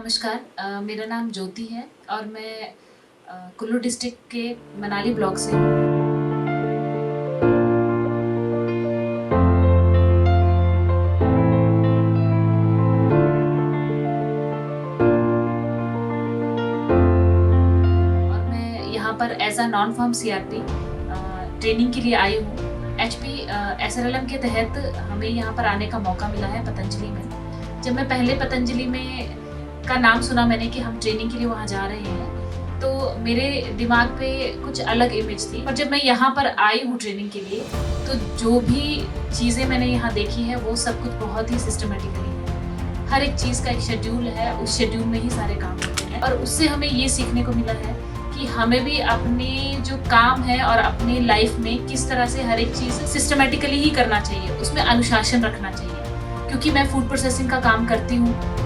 नमस्कार, मेरा नाम ज्योति है और मैं कुल्लू डिस्ट्रिक्ट के मनाली ब्लॉक से हूँ। और मैं यहाँ पर as a non form CRP training के लिए आई हूँ। एचपी एसआरएलएम के तहत हमें यहाँ पर आने का मौका मिला है पतंजलि में। जब मैं पहले पतंजलि में का नाम सुना मैंने कि हम ट्रेनिंग के लिए वहाँ जा रहे हैं, तो मेरे दिमाग पे कुछ अलग इमेज थी। पर जब मैं यहाँ पर आई हूँ ट्रेनिंग के लिए, तो जो भी चीज़ें मैंने यहाँ देखी है वो सब कुछ बहुत ही सिस्टमेटिकली है। हर एक चीज़ का एक शेड्यूल है, उस शेड्यूल में ही सारे काम होते हैं। और उससे हमें ये सीखने को मिला है कि हमें भी अपने जो काम है और अपनी लाइफ में किस तरह से हर एक चीज़ सिस्टमेटिकली ही करना चाहिए, उसमें अनुशासन रखना चाहिए। क्योंकि मैं फूड प्रोसेसिंग का काम करती हूँ,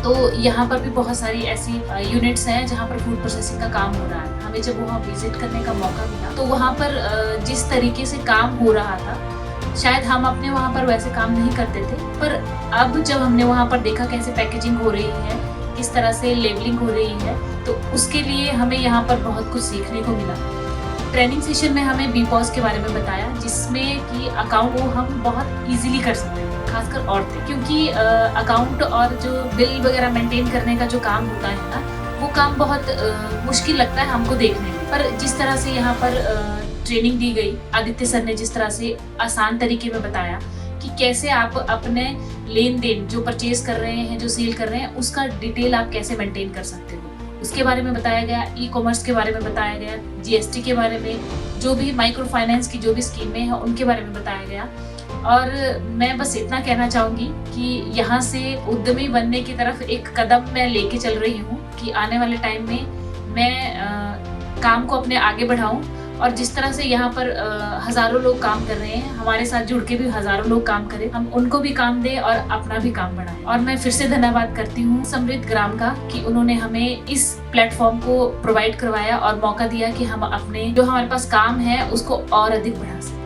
तो यहाँ पर भी बहुत सारी ऐसी यूनिट्स हैं जहाँ पर फूड प्रोसेसिंग का काम हो रहा है। हमें जब वहाँ विजिट करने का मौका मिला, तो वहाँ पर जिस तरीके से काम हो रहा था, शायद हम अपने वहाँ पर वैसे काम नहीं करते थे, पर अब जब हमने वहाँ पर देखा कैसे पैकेजिंग हो रही है, किस तरह से लेबलिंग हो रही है, तो उसके लिए हमें यहाँ पर बहुत कुछ सीखने को मिला। ट्रेनिंग सेशन में हमें बीपॉज के बारे में बताया, जिसमें कि अकाउंट को हम बहुत इजीली कर सकते हैं, खासकर औरतें, क्योंकि अकाउंट और जो बिल वगैरह मेंटेन करने का जो काम होता है ना, वो काम बहुत मुश्किल लगता है हमको देखने में। पर जिस तरह से यहाँ पर ट्रेनिंग दी गई, आदित्य सर ने जिस तरह से आसान तरीके में बताया कि कैसे आप अपने लेन देन जो परचेज कर रहे हैं, जो सेल कर रहे हैं, उसका डिटेल आप कैसे मेंटेन कर सकते हो, उसके बारे में बताया गया। ई कॉमर्स के बारे में बताया गया, जीएसटी के बारे में, जो भी माइक्रो फाइनेंस की जो भी स्कीमें हैं उनके बारे में बताया गया। और मैं बस इतना कहना चाहूँगी कि यहाँ से उद्यमी बनने की तरफ एक कदम मैं लेके चल रही हूँ कि आने वाले टाइम में मैं काम को अपने आगे बढ़ाऊँ। और जिस तरह से यहाँ पर हज़ारों लोग काम कर रहे हैं, हमारे साथ जुड़ के भी हज़ारों लोग काम करें, हम उनको भी काम दें और अपना भी काम बढ़ाएं। और मैं फिर से धन्यवाद करती हूँ समृद्ध ग्राम का कि उन्होंने हमें इस प्लेटफॉर्म को प्रोवाइड करवाया और मौका दिया कि हम अपने जो हमारे पास काम है उसको और अधिक बढ़ा सकें।